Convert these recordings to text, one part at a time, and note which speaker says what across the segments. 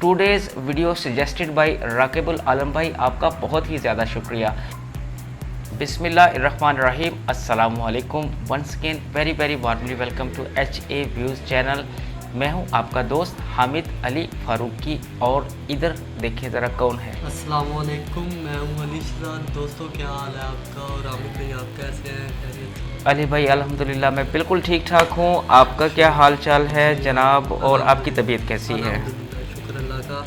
Speaker 1: Today's video suggested by Rakibul Alam भाई, आपका बहुत ही ज़्यादा शुक्रिया। बिस्मिल्लाहिर्रहमानिर्रहीम, अस्सलामु अलैकुम। Once again very warmly welcome to HA views channel. मैं हूं आपका दोस्त हामिद अली फारूकी और इधर देखिए ज़रा कौन है।
Speaker 2: अस्सलामु अलैकुम, मैं हूं अली शहजाद। दोस्तों क्या हाल है आपका? और हामिद भाई आप कैसे हैं? खैरियत?
Speaker 1: अली भाई अल्हम्दुलिल्लाह मैं बिल्कुल ठीक ठाक हूं। आपका क्या हाल चाल है जनाब, और आपकी तबीयत कैसी है?
Speaker 2: शुक्र अल्लाह का।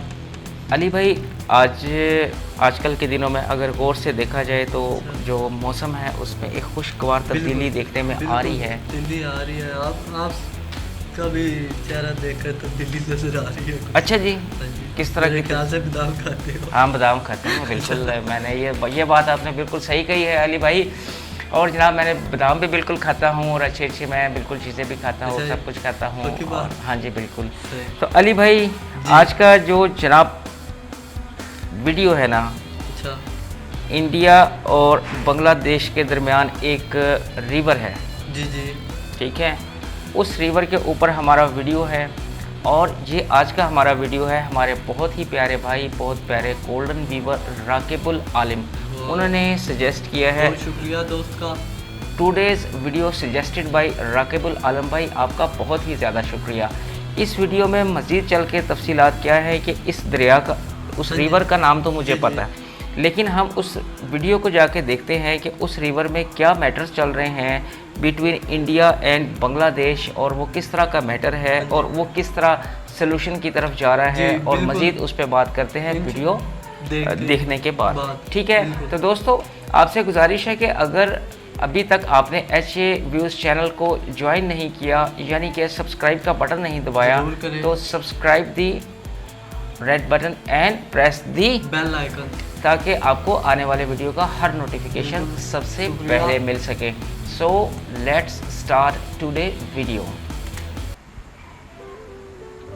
Speaker 1: अली भाई आजकल के दिनों में अगर गौर से देखा जाए तो जो मौसम है उसमें एक खुशगवार तब्दीली देखने में आ रही है।
Speaker 2: तब्दीली आ रही है। आप का भी चेहरा देखकर तब्दीली नजर आ रही है।
Speaker 1: अच्छा जी, किस तरह की?
Speaker 2: क्या से बादाम खाते हो?
Speaker 1: हाँ बादाम खाते हैं बिल्कुल। मैंने ये बात आपने बिल्कुल सही कही है अली भाई। और जनाब मैंने बादाम भी बिल्कुल खाता हूँ और अच्छी मैं बिल्कुल चीज़ें भी खाता हूँ, सब कुछ खाता हूँ। हाँ जी बिल्कुल। तो अली भाई आज का जो जनाब वीडियो है ना,
Speaker 2: अच्छा,
Speaker 1: इंडिया और बांग्लादेश के दरमियान एक रिवर है।
Speaker 2: जी जी,
Speaker 1: ठीक है, उस रिवर के ऊपर हमारा वीडियो है। और ये आज का हमारा वीडियो है हमारे बहुत ही प्यारे भाई, बहुत प्यारे गोल्डन वीवर राकिबुल आलिम, उन्होंने सजेस्ट किया है।
Speaker 2: बहुत शुक्रिया दोस्त का।
Speaker 1: Today's video suggested by Rakibul Alam भाई, आपका बहुत ही ज़्यादा शुक्रिया। इस वीडियो में मज़ीद चल के तफसीलात क्या है कि इस दरिया का, उस रिवर का नाम तो मुझे पता है, लेकिन हम उस वीडियो को जाके देखते हैं कि उस रिवर में क्या मैटर्स चल रहे हैं बिटवीन इंडिया एंड बांग्लादेश, और वो किस तरह का मैटर है और वो किस तरह सोल्यूशन की तरफ जा रहा है, और मज़ीद उस पर बात करते हैं वीडियो देखने के बाद। ठीक है, तो दोस्तों आपसे गुजारिश है कि अगर अभी तक आपने HA व्यूज़ चैनल को ज्वाइन नहीं किया, यानी कि सब्सक्राइब का बटन नहीं दबाया, तो subscribe the red button and press the
Speaker 2: bell icon, ताकि
Speaker 1: आपको आने वाले वीडियो का हर नोटिफिकेशन सबसे पहले मिल सके। So let's start today video.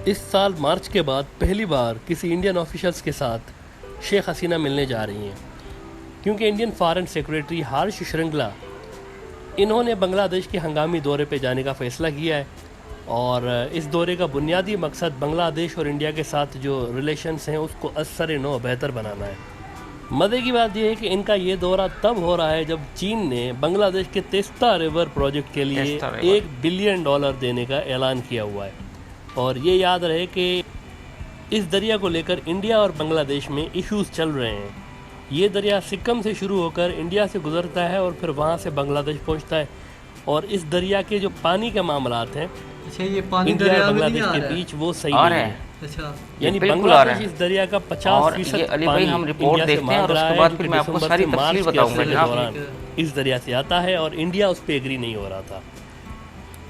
Speaker 3: इस साल मार्च के बाद पहली बार किसी इंडियन ऑफिशियल्स के साथ शेख हसीना मिलने जा रही हैं, क्योंकि इंडियन फॉरेन सेक्रेटरी हर्ष श्रृंगला इन्होंने बांग्लादेश के हंगामी दौरे पे जाने का फ़ैसला किया है। और इस दौरे का बुनियादी मकसद बांग्लादेश और इंडिया के साथ जो रिलेशंस हैं उसको असर नो बेहतर बनाना है। मज़े की बात यह है कि इनका ये दौरा तब हो रहा है जब चीन ने बांग्लादेश के तेस्ता रिवर प्रोजेक्ट के लिए $1 बिलियन देने का ऐलान किया हुआ है। और ये याद रहे कि इस दरिया को लेकर इंडिया और बांग्लादेश में इश्यूज़ चल रहे हैं। ये दरिया सिक्किम से शुरू होकर इंडिया से गुजरता है और फिर वहाँ से बांग्लादेश पहुँचता है। और इस दरिया के जो पानी के मामलात हैं,
Speaker 2: अच्छा, ये पानी
Speaker 3: इंडिया और बांग्लादेश के बीच वो सही नहीं है।
Speaker 2: अच्छा,
Speaker 3: यानी बांग्लादेश इस दरिया का 50% पानी
Speaker 1: हम रिपोर्ट देखते हैं और उसके बाद फिर मैं आपको सारी तफसील बताऊंगा।
Speaker 3: इस दरिया से आता है और इंडिया उस पर एग्री नहीं हो रहा था।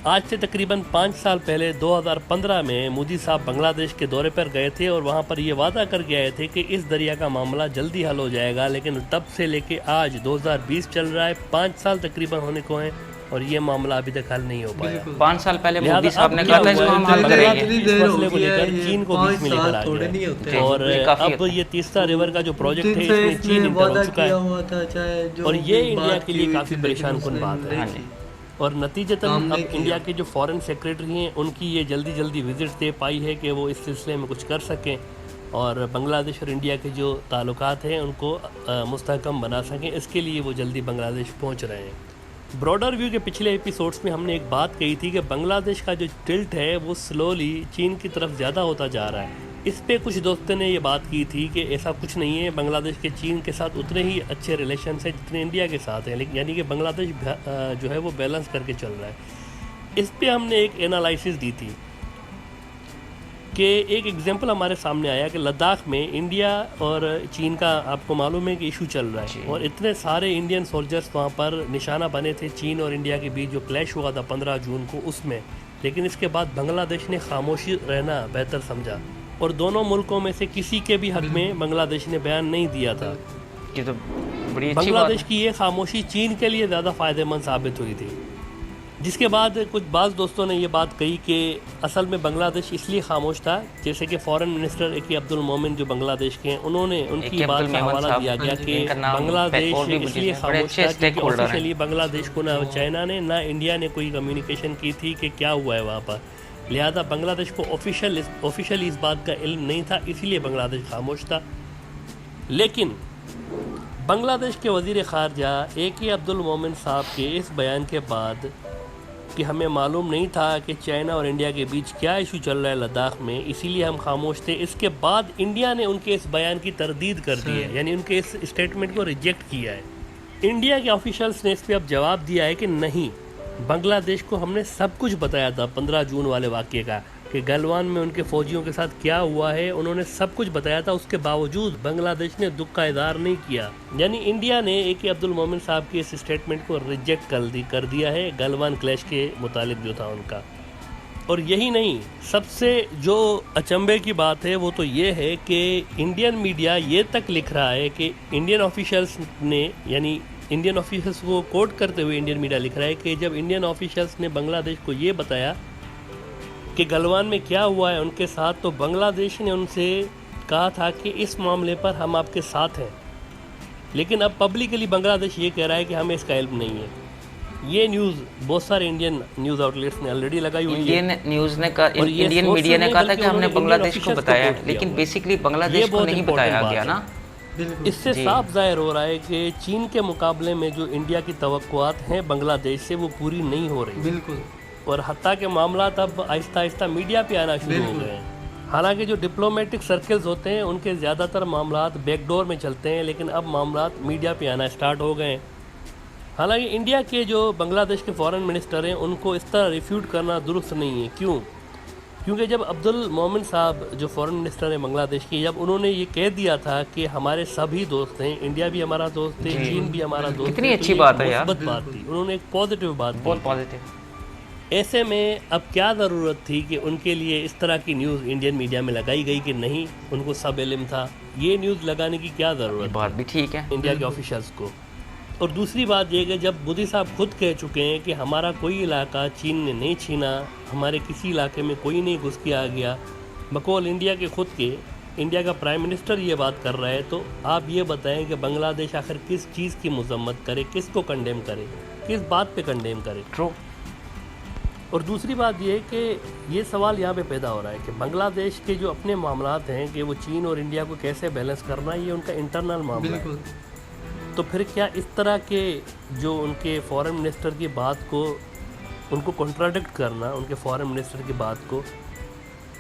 Speaker 3: आज से तकरीबन 5 साल पहले 2015 में मोदी साहब बांग्लादेश के दौरे पर गए थे और वहाँ पर ये वादा करके आए थे कि इस दरिया का मामला जल्दी हल हो जाएगा। लेकिन तब से लेके आज 2020 चल रहा है, 5 साल तकरीबन होने को हैं और ये मामला अभी तक हल नहीं हो पाया।
Speaker 1: 5 साल पहले मोदी साहब ने कहा था इसको हम हल करेंगे।
Speaker 3: इस मसले को लेकर चीन को बीच में लेकर आ गया और अब ये तीसरा रिवर का जो प्रोजेक्ट है इसमें चीन इंटर हो चुका है और ये इंडिया के लिए काफ़ी परेशान कुन बात है। और नतीजतन अब इंडिया के जो फॉरेन सेक्रेटरी हैं उनकी ये जल्दी विजिट दे पाई है कि वो इस सिलसिले में कुछ कर सकें और बांग्लादेश और इंडिया के जो ताल्लुकात हैं उनको मुस्तहकम बना सकें। इसके लिए वो जल्दी बांग्लादेश पहुंच रहे हैं। ब्रॉडर व्यू के पिछले एपिसोड्स में हमने एक बात कही थी कि बांग्लादेश का जो टिल्ट है वो स्लोली चीन की तरफ ज़्यादा होता जा रहा है। इस पे कुछ दोस्तों ने ये बात की थी कि ऐसा कुछ नहीं है, बांग्लादेश के चीन के साथ उतने ही अच्छे रिलेशन हैं जितने इंडिया के साथ हैं, लेकिन यानी कि बांग्लादेश जो है वो बैलेंस करके चल रहा है। इस पे हमने एक एनालिसिस दी थी कि एक एग्जांपल हमारे सामने आया कि लद्दाख में इंडिया और चीन का आपको मालूम है कि इशू चल रहा है और इतने सारे इंडियन सोल्जर्स वहाँ पर निशाना बने थे चीन और इंडिया के बीच जो क्लैश हुआ था 15 जून को उसमें। लेकिन इसके बाद बांग्लादेश ने खामोशी रहना बेहतर समझा और दोनों मुल्कों में से किसी के भी हक में बांग्लादेश ने बयान नहीं दिया था।
Speaker 1: ये तो बड़ी अच्छी
Speaker 3: बांग्लादेश की ये खामोशी चीन के लिए ज़्यादा फ़ायदेमंद साबित हुई थी। जिसके बाद कुछ बाज़ दोस्तों ने ये बात कही कि असल में बांग्लादेश इसलिए खामोश था, जैसे कि फ़ॉरेन मिनिस्टर ए के अब्दुल मोमिन जो बांग्लादेश के हैं उन्होंने उनकी बात का हवाला दिया गया कि बांग्लादेश इसलिए खामोश था क्योंकि ऑफिशियली बांग्लादेश को ना चाइना ने ना इंडिया ने कोई कम्युनिकेशन की थी कि क्या हुआ है वहाँ पर। लिहाजा बांग्लादेश को ऑफिशियली इस बात का इल्म नहीं था, इसीलिए बांग्लादेश खामोश था। लेकिन बांग्लादेश के वज़ीर ख़ारजा AK अब्दुल मोमिन साहब के इस बयान के बाद कि हमें मालूम नहीं था कि चाइना और इंडिया के बीच क्या इशू चल रहा है लद्दाख में, इसीलिए हम खामोश थे। इसके बाद इंडिया ने उनके इस बयान की तरदीद कर दी है, यानी उनके इस स्टेटमेंट को रिजेक्ट किया है। इंडिया के ऑफिशियल्स ने इस पर अब जवाब दिया है कि नहीं, बांग्लादेश को हमने सब कुछ बताया था 15 जून वाले वाक़े का, कि गलवान में उनके फ़ौजियों के साथ क्या हुआ है, उन्होंने सब कुछ बताया था। उसके बावजूद बांग्लादेश ने दुख का इज़हार नहीं किया। यानी इंडिया ने AK अब्दुल मोमिन साहब की इस स्टेटमेंट को रिजेक्ट कर दिया है, गलवान क्लैश के मुतालिक जो था उनका। और यही नहीं, सबसे जो अचंभे की बात है वो तो ये है कि इंडियन मीडिया ये तक लिख रहा है कि इंडियन ऑफिशियल्स ने, यानी इंडियन ऑफिशियल्स को कोट करते हुए इंडियन मीडिया लिख रहा है कि जब इंडियन ऑफिशियल्स ने बांग्लादेश को ये बताया कि गलवान में क्या हुआ है उनके साथ, तो बांग्लादेश ने उनसे कहा था कि इस मामले पर हम आपके साथ हैं। लेकिन अब पब्लिकली बांग्लादेश ये कह रहा है कि हमें इसका इल्म नहीं है। ये न्यूज़ बहुत सारे इंडियन न्यूज़ आउटलेट्स ने ऑलरेडी लगाई हुई है।
Speaker 1: इंडियन न्यूज़ ने कहा, इंडियन मीडिया ने कहा था कि हमने बांग्लादेश को बताया, लेकिन बेसिकली बांग्लादेश को नहीं बताया गया ना।
Speaker 3: इससे साफ जाहिर हो रहा है कि चीन के मुकाबले में जो इंडिया की तवक्कुआत हैं बांग्लादेश से, वो पूरी नहीं हो रही।
Speaker 2: बिल्कुल।
Speaker 3: और हत्ता के मामला अब आहिस्ता आहिस्ता मीडिया पे आना शुरू हो गए हैं। हालांकि जो डिप्लोमेटिक सर्कल्स होते हैं उनके ज़्यादातर मामला बैकडोर में चलते हैं, लेकिन अब मामला मीडिया पे आना स्टार्ट हो गए हैं। हालांकि इंडिया के जो बांग्लादेश के फॉरेन मिनिस्टर हैं उनको इस तरह रिफ्यूट करना दुरुस्त नहीं है। क्यों? क्योंकि जब अब्दुल मोमिन साहब जो फॉरेन मिनिस्टर हैं बांग्लादेश के, जब उन्होंने ये कह दिया था कि हमारे सभी दोस्त हैं, इंडिया भी हमारा दोस्त है, चीन भी हमारा दोस्त है,
Speaker 1: कितनी अच्छी बात है यार,
Speaker 3: बात थी। उन्होंने एक पॉजिटिव बात,
Speaker 1: बहुत पॉजिटिव।
Speaker 3: ऐसे में अब क्या ज़रूरत थी कि उनके लिए इस तरह की न्यूज़ इंडियन मीडिया में लगाई गई कि नहीं, उनको सब इल्म था। ये न्यूज़ लगाने की क्या ज़रूरत?
Speaker 1: बात भी ठीक है
Speaker 3: इंडिया के ऑफिशियल्स को। और दूसरी बात यह कि जब मोदी साहब खुद कह चुके हैं कि हमारा कोई इलाका चीन ने नहीं छीना, हमारे किसी इलाके में कोई नहीं घुस के आ गया, बकौल इंडिया के खुद के, इंडिया का प्राइम मिनिस्टर ये बात कर रहा है, तो आप ये बताएं कि बांग्लादेश आखिर किस चीज़ की मजम्मत करे, किसको कंडेम करे, किस बात पे कंडेम करे?
Speaker 1: ट्रू।
Speaker 3: और दूसरी बात ये है कि ये सवाल यहाँ पे पैदा हो रहा है कि बांग्लादेश के जो अपने मामलात हैं कि वो चीन और इंडिया को कैसे बैलेंस करना है, ये उनका इंटरनल मामला है। तो फिर क्या इस तरह के जो उनके फॉरेन मिनिस्टर की बात को, उनको कॉन्ट्राडिक्ट करना, उनके फॉरेन मिनिस्टर की बात को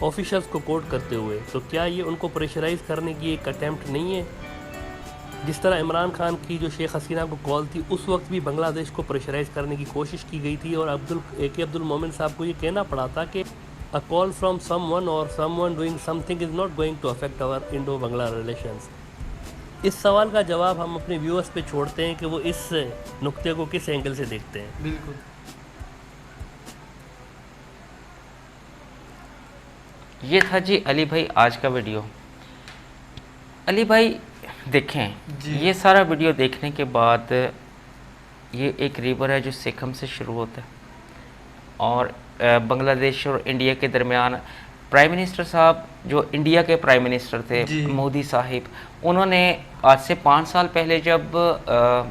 Speaker 3: ऑफिशियल्स को कोट करते हुए, तो क्या ये उनको प्रेशराइज करने की एक अटैम्प्ट नहीं है? जिस तरह इमरान खान की जो शेख हसीना को कॉल थी, उस वक्त भी बांग्लादेश को प्रेशराइज करने की कोशिश की गई थी और AK अब्दुल मोमिन साहब को ये कहना पड़ा था कि अ कॉल फ्रॉम समवन और someone doing something is not going to affect our Indo Bangla relations. इस सवाल का जवाब हम अपने व्यूअर्स पे छोड़ते हैं कि वो इस नुक्ते को किस एंगल से देखते हैं।
Speaker 2: बिल्कुल।
Speaker 1: ये था जी अली भाई आज का वीडियो। अली भाई देखें, ये सारा वीडियो देखने के बाद, ये एक रिवर है जो सिक्किम से शुरू होता है और बांग्लादेश और इंडिया के दरमियान प्राइम मिनिस्टर साहब, जो इंडिया के प्राइम मिनिस्टर थे मोदी साहिब, उन्होंने आज से 5 साल पहले जब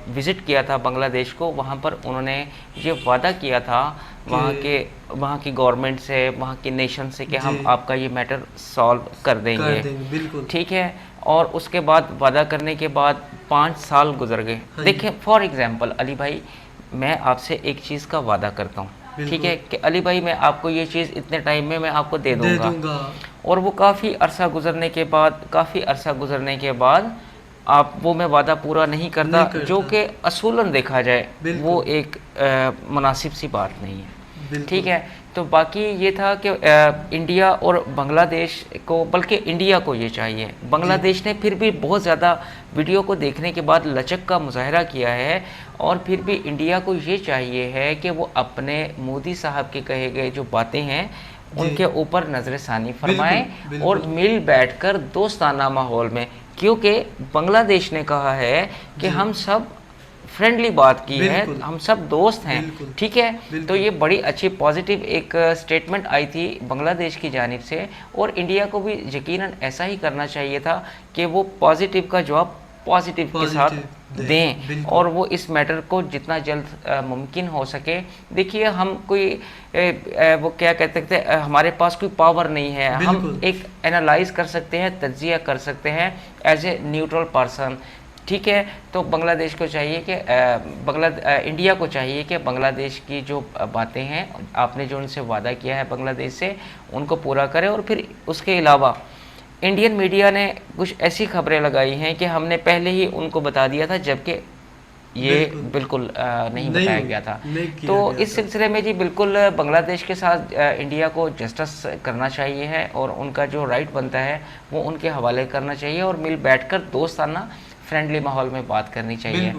Speaker 1: विज़िट किया था बांग्लादेश को, वहाँ पर उन्होंने ये वादा किया था वहाँ की गवर्नमेंट से, वहाँ की नेशन से कि हम आपका ये मैटर सॉल्व कर देंगे।
Speaker 2: बिल्कुल ठीक
Speaker 1: है। और उसके बाद वादा करने के बाद 5 साल गुजर गए। देखिए फॉर एग्जांपल अली भाई, मैं आपसे एक चीज़ का वादा करता हूँ, ठीक है, कि अली भाई मैं आपको ये चीज़ इतने टाइम में मैं आपको दे दूँगा, और वो काफ़ी अरसा गुजरने के बाद आप वो मैं वादा पूरा नहीं करता, जो कि असूलन देखा जाए वो एक मुनासिब सी बात नहीं है, ठीक है। तो बाकी ये था कि इंडिया और बांग्लादेश को, बल्कि इंडिया को ये चाहिए, बांग्लादेश ने फिर भी बहुत ज़्यादा वीडियो को देखने के बाद लचक का मुजाहरा किया है, और फिर भी इंडिया को ये चाहिए है कि वो अपने मोदी साहब के कहे गए जो बातें हैं उनके ऊपर नज़रसानी फरमाएं और मिल बैठकर दोस्ताना माहौल में, क्योंकि बांग्लादेश ने कहा है कि हम सब फ्रेंडली बात की है, हम सब दोस्त हैं, ठीक है। तो ये बड़ी अच्छी पॉजिटिव एक स्टेटमेंट आई थी बांग्लादेश की जानिब से, और इंडिया को भी यकीनन ऐसा ही करना चाहिए था कि वो पॉजिटिव का जवाब पॉजिटिव के साथ दें और वो इस मैटर को जितना जल्द मुमकिन हो सके। देखिए हम कोई वो क्या कहते हैं, हमारे पास कोई पावर नहीं है, हम एक एनालाइज कर सकते हैं, तज्जिया कर सकते हैं एज ए न्यूट्रल पर्सन, ठीक है। तो बांग्लादेश को चाहिए कि इंडिया को चाहिए कि बांग्लादेश की जो बातें हैं, आपने जो उनसे वादा किया है बांग्लादेश से, उनको पूरा करें। और फिर उसके अलावा इंडियन मीडिया ने कुछ ऐसी खबरें लगाई हैं कि हमने पहले ही उनको बता दिया था, जबकि ये बिल्कुल नहीं बताया गया था। तो इस सिलसिले में जी बिल्कुल बांग्लादेश के साथ इंडिया को जस्टिस करना चाहिए है और उनका जो राइट बनता है वो उनके हवाले करना चाहिए और मिल बैठकर दोस्ताना फ्रेंडली माहौल में बात करनी चाहिए।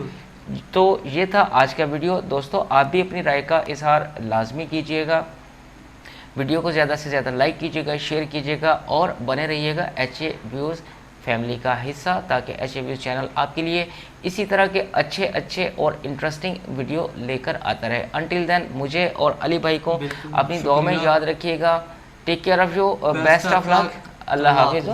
Speaker 1: तो ये था आज का वीडियो। दोस्तों आप भी अपनी राय का इजहार लाजमी कीजिएगा, वीडियो को ज़्यादा से ज़्यादा लाइक कीजिएगा, शेयर कीजिएगा और बने रहिएगा HA व्यूज़ फैमिली का हिस्सा, ताकि HA व्यूज़ चैनल आपके लिए इसी तरह के अच्छे और इंटरेस्टिंग वीडियो लेकर आता रहे। अंटिल देन मुझे और अली भाई को अपनी दुआ में याद रखिएगा। Take care of you, best of luck, अल्लाह हाफिज़।